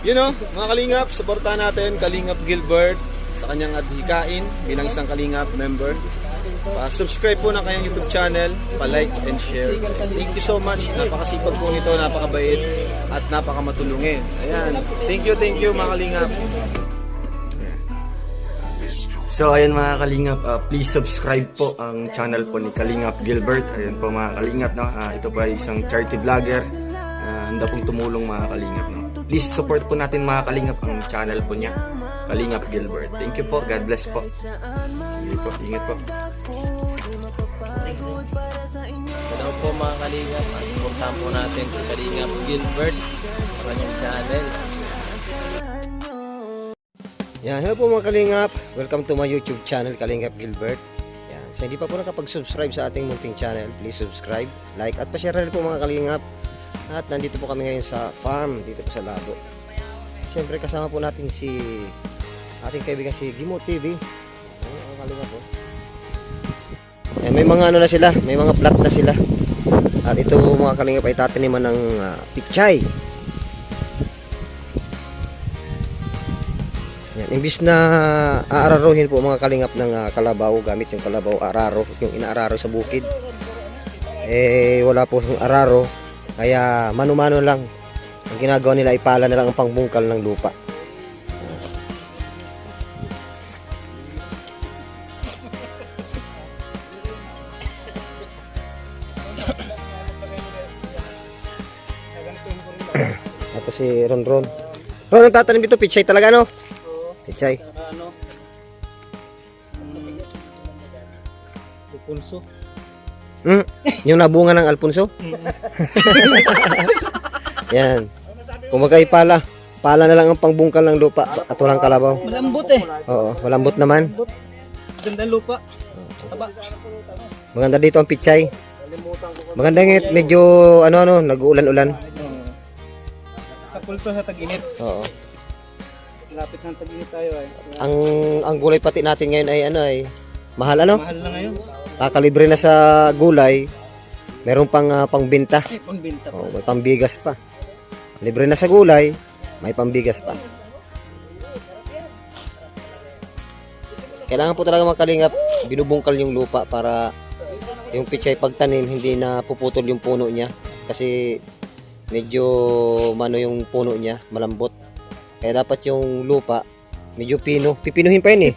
You know, mga Kalingap, supportahan natin Kalingap Gilbert sa kanyang adhikain bilang isang Kalingap member. Subscribe po ng kanyang YouTube channel, pa-like and share. Thank you so much. Napakasipag po nito, napakabait at napakamatulungin. Ayan. Thank you mga Kalingap. So ayan mga Kalingap, please subscribe po ang channel po ni Kalingap Gilbert. Ayan po mga Kalingap, no? Ito po ay isang charity vlogger. Handa pong tumulong mga Kalingap, no? Please support po natin mga Kalingap ang channel po niya, Kalingap Gilbert. Thank you po, God bless po. Sige po, ingat po. Hello po mga Kalingap, supportahan po natin si Kalingap Gilbert sa kanyang channel. Yan, hello po mga Kalingap. Welcome to my YouTube channel, Kalingap Gilbert. Yan. So hindi pa po nakapag-subscribe sa ating munting channel, please subscribe, like at pa-share rin po mga Kalingap. At nandito po kami ngayon sa farm, dito po sa Labo. Siyempre kasama po natin si ating kaibigan si Gimo TV. Yan, mga Kalingap po. Yan, may mga ano na sila, may mga plat na sila. At ito mga Kalingap ay tataniman ng pichay. Yan, imbis na aararuhin po mga Kalingap ng kalabaw gamit yung kalabaw araro, yung inaararo sa bukid. Wala po yung araro, kaya mano-mano lang. Ang ginagawa nila ay pala na lang ang pangbungkal ng lupa. Ito si Ron. Ron, nagtatanim dito, pichay talaga no? Pichay. Alfonso. Yung nabunga ng Alfonso? Yan. Kumagay pala. Pala na lang ang pangbungkal ng lupa at walang kalabaw. Malambot Oo, malambot naman. Ganda lupa. Taba. Maganda dito ang pichay. Maganda ngit, medyo nag-uulan-ulan. Sa pulto sa tag-init. Oo. Lapit ng tag-init tayo ay. Ang gulay pati natin ngayon ay mahal Mahal na ngayon. Kakalibre na sa gulay. Meron pang pangbenta. Pangbenta pa. Oh, may pambigas pa. Libre na sa gulay, may pambigas pa. Kailangan po talaga mga Kalingap, binubungkal yung lupa para yung pichay pagtanim hindi na puputol yung puno niya kasi medyo yung puno niya, malambot. Kaya dapat yung lupa medyo pipinuhin pa yun eh.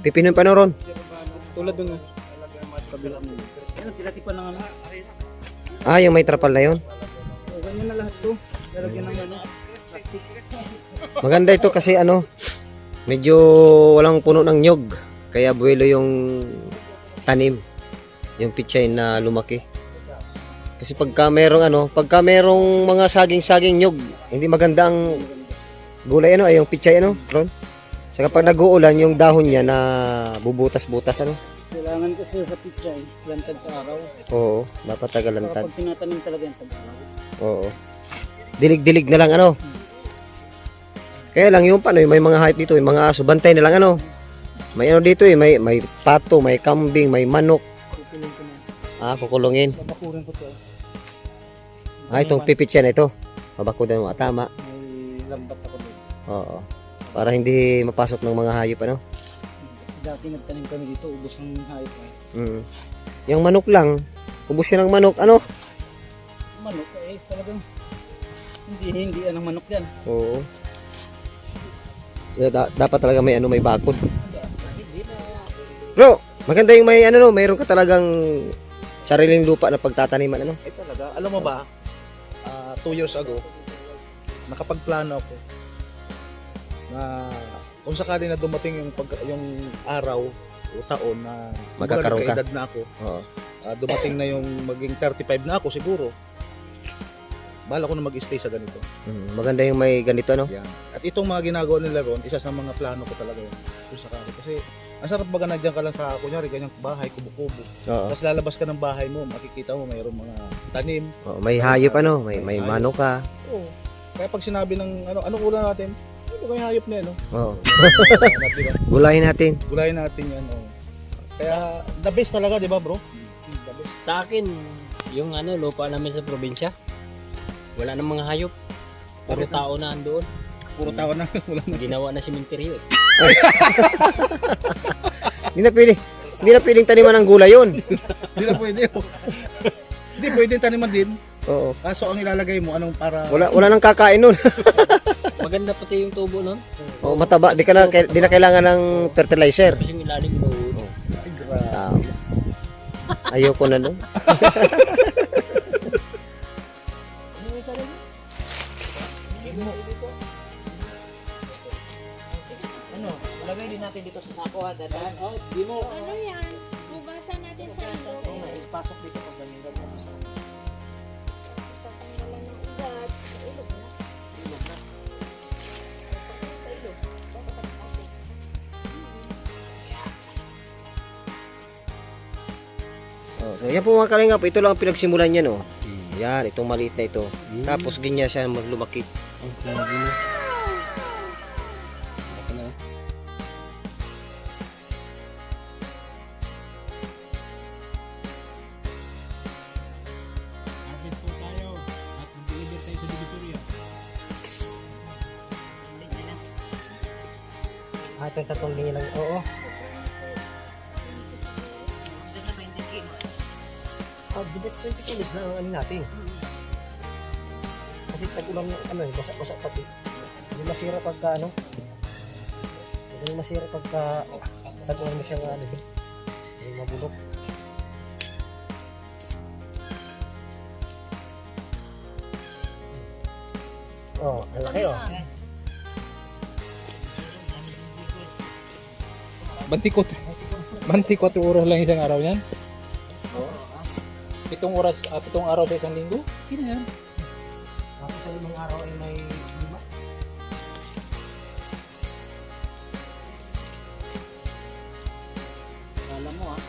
Pipinuhin pa na ron. Tulad dun kabila mo. Ayun, pinatipan ng ano. Yung may trapal na yun. Ganyan na lahat to. Lalagyan ng ano. Plastic. Maganda ito kasi medyo walang puno ng nyog. Kaya buwelo yung tanim. Yung pichay na lumaki. Kasi pagka merong mga saging-saging nyog, hindi maganda ang gulay yung pichay Ron. Saka pag nag-uulan yung dahon niya na bubutas-butas Kailangan kasi sa pichay, lantad sa araw. Oo, dapat tagalantad. Pag tinatanim talaga yung tag-araw. Oo. Dilig-dilig na lang Kaya lang yung may mga hype dito, may mga aso, bantay na lang May dito may pato, may kambing, may manok. Kukulong ko na. Kukulungin. Babakurin ko to. Itong pipitsya na ito. Babakudan mo, tama. May lambat ako doon. Oo. Para hindi mapasok ng mga hayop Kasi dati nagtanim kami dito, ubos ng hayop. Yung manok lang, ubos yan ng manok, Manok talagang hindi anong manok yan. Oo. So, dapat talaga may bakod. Bro, maganda yung mayroon ka talagang sariling lupa na pagtataniman Talaga, alam mo ba, 2 years ago, nakapagplano ako na kung sakali na dumating yung araw o taon na Magkakaroon ka. edad na ako, Oo. dumating na yung maging 35 na ako siguro, bala ko na mag-stay sa ganito. Maganda yung may ganito Yan. At itong mga ginagawa nila ron, isa sa mga plano ko talaga yun. Kung sakali. Kasi ang sarap baga nandiyan ka lang sa kunyari ganyang bahay, kubo-kubo. Oo. Tapos lalabas ka ng bahay mo, makikita mo mayroong mga tanim. Oo, may hayop may manok ka. Oo. Kaya pag sinabi ng anong ulam natin, ano kaya hayop na yan, no? Oo. Diba? Gulayin natin. Gulayin natin yan, oh. Kaya the best talaga, di ba, bro? The best. Sa akin, yung lupa namin sa probinsya, wala nang mga hayop. Puro tao na andoon. Puro tao na. Wala na. Ginawa na simenteryo eh. Hindi na pwedeng taniman ng gulay yun. Hindi na pwede. Hindi pwedeng taniman din. Oo. Kaso ang ilalagay mo, anong para... Wala nang kakain nun. Maganda pati yung tubo nun. Oo, mataba. Di na kailangan ng fertilizer. Tapos yung ilalim mo. Ay, grabe. Tama. Ayoko na nun. Ano? Lagay din natin dito sa sako ha, dadaan. Oh, di mo. Ano yan? Hugasan natin sa ilog. Oo nga, ipasok dito pag ganyan ganyan sa Wala ng ugat. Sa ilog na. ilog na. Sa ilog. Oh, so yan po mga kalingap, ito lang ang pinagsimulan niya no. Yan, itong maliit na ito. Tapos ganyan siya maglumaki. Ang grabe mo. Ah, ito yung tatlong linya lang. Oo. Ah, 20 kilos na ang ano natin. Kasi tag-ulang ano eh, basa-basa pati. Hindi masira pagka ano. Hindi masira pagka tag-ulang mo siyang ano eh. Hindi mabulok. Oh, ang laki oh. 24 oras lang isang araw yan? Pitong araw sa isang linggo? Hindi na yan. Tapos sa limang araw ay may lima. Alam mo ah.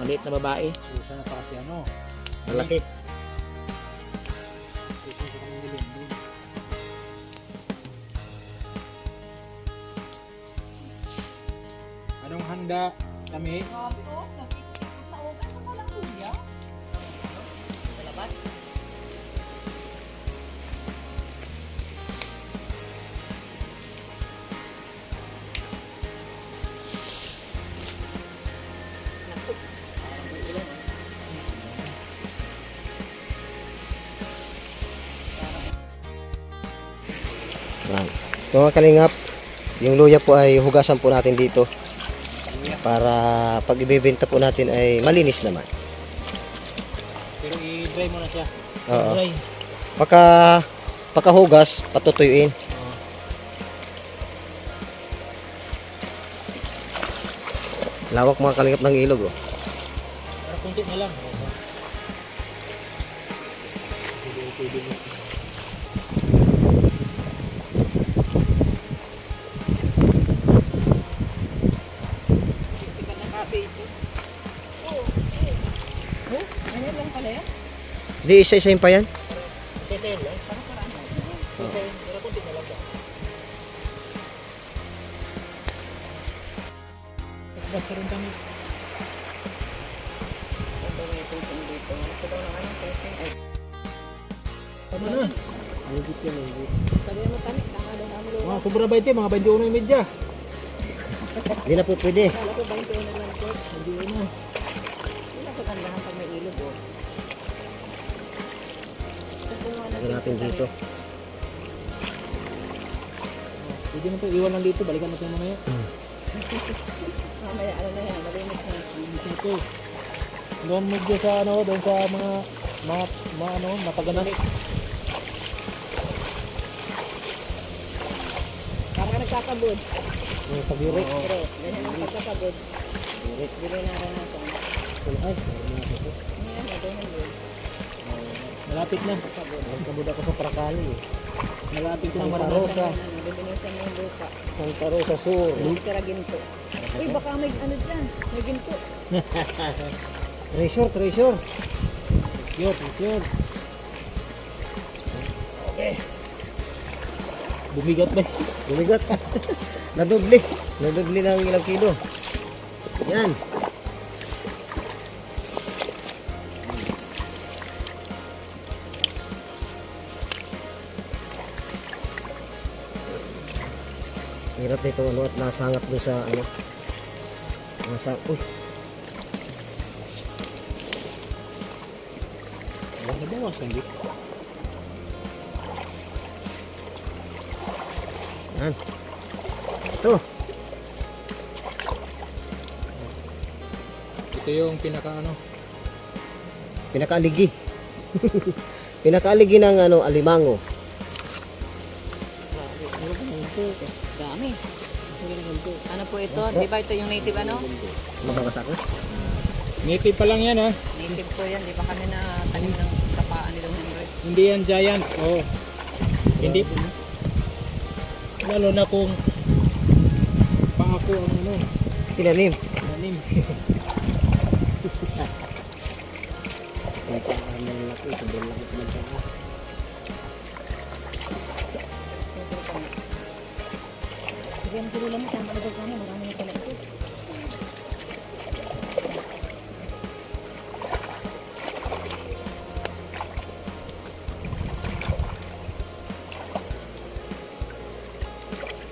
Maliit na babae. Susa na pa kasi ano. Malaki. Anong handa kami? Grabe ko. Nakikita sa ugat sa palang kuya. Yan. Ito mga kalingap, yung luya po ay hugasan po natin dito para pag ibebenta po natin ay malinis naman. Pero i-dry mo na siya. Oo. Dry. Pagkahugas, patutuyuin. Lawak mga kalingap ng ilog oh. Pero kunti na lang. Ganyan lang pala yan. Di isa-isahin pa yan. Sesel eh. Sesel. Pero kunti na lang siya. Tikbas ka rin kami. Tama na. Sabi mo tanik. Nakalo na mo. Mga sobra 20, mga 21 yung medya. Hindi na po pwede. Kala ko 20 na lang po. Hindi na. Wala ko tandahan pag may ilog oh. Lagyan natin dito. Pwede na ito, iwan lang dito, balikan natin mamaya. Mamaya ano na yan. Nalinis na. Dito. Doon medyo sa ano, doon sa mga ano, mataganan. Parang nagkakabod. Yung pag-irik. Pero ganyan ang pagkakabod. Hindi na naranasan. Ay, Hindi na ganyan yun. Malapit na. nagkabod ako sa Prakali eh. Malapit na Santa maranasan. Rosa. Lilinisan mo yung lupa. Santa Rosa Sur. Hindi ka ginto. Uy, baka may ano dyan. May ginto. Treasure. Yun. Bumigat ba? Bumigat. Nadoble. Nadoble ng ilang kilo. Yan. Hirap nito ano at nasangat dun sa ano. Nasa, uy. Nabawasan di. Yan. Ito. Ito yung pinaka ano. Pinakaaligi. Pinakaaligi ng ano, alimango. Dami. Ano po ito? Di ba ito yung native ano? Mababasa ko. Native pa lang yan ha. Native po yan. Di ba kami na tanim ng kapaan nitong Henry? Hindi yan giant. Oh. Hindi. Lalo na kung paako ang ano. Tinanim. Tanim. Bigyan mo sila lang. Tama na kami. Marami na pala ito.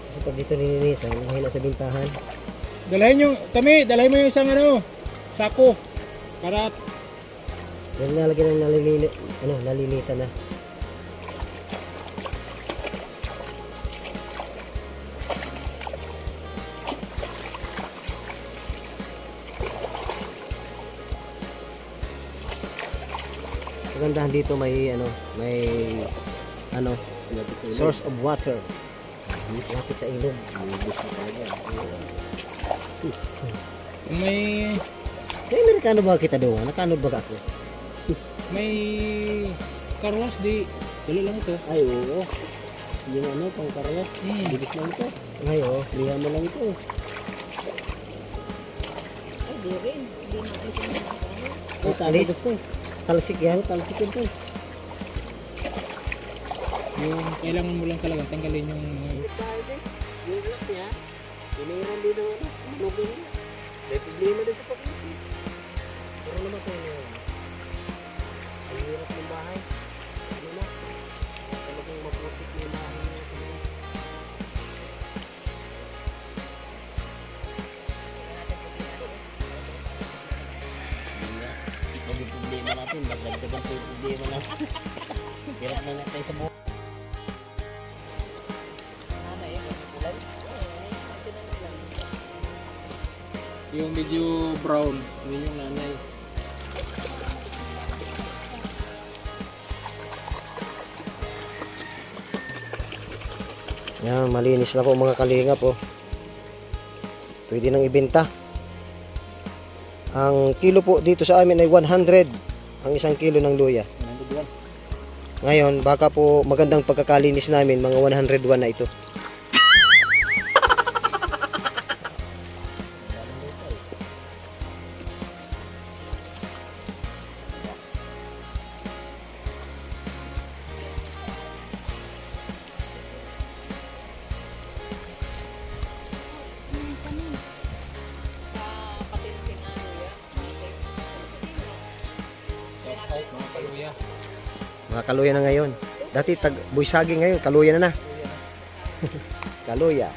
Kasi pag dito nilinisan, mahina sa bintahan. Dalhin mo yung isang ano, sako. Para Yan nalagyan ng nalinisan na. Kagandahan dito may source of water. Lapit sa ilog. kung may Kaya Amerikano ba kita doon? Nakaanood ba ako? karwas di dalo lang ito. Ay, oo. Yung ano, pang karayat. Bilis lang ito. Ay, oo. Liha mo lang ito. Ay, di rin. Hindi na ito yung ano. Oh, talis. Talsik yan. Talsik ito. Yung kailangan mo lang talaga tanggalin yung Iniran din ng manubin. May problema din sa pag-isip. Pero naman ito yun. Ang hirap ng bahay. Ano na? Talagang maputik yung bahay. Ito yung problema natin. Magdagdagan pa yung problema natin. Hirap na natin sa buhay. yung medyo brown, yun yung nanay. Yan, malinis na po mga kalingap po. Pwede nang ibenta. Ang kilo po dito sa amin ay 100 ang isang kilo ng luya. Ngayon, baka po magandang pagkakalinis namin, mga 101 na ito. Pati ng pinano yan. Mga kaluya. Mga kaluya na ngayon. Dati buysagi ngayon, kaluya na na. Kaluya.